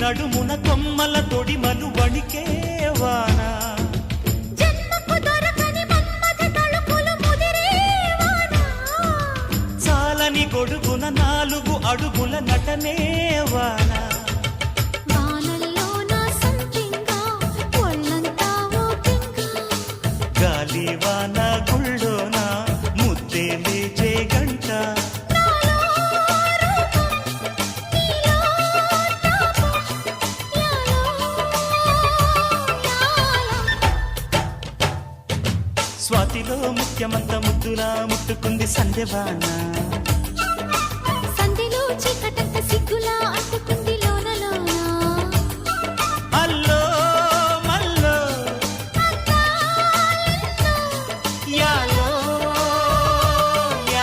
నడుమున కొమ్మల తొడిమలు వణికే వాన చాలని గొడుగున 4 అడుగుల నటనే వాన గాలి వాన గుళ్ళోన ముద్దే లేచే గంట స్వాతిలో ముఖ్యమంత ముద్దులా ముట్టుకుంది సంధ్యవాన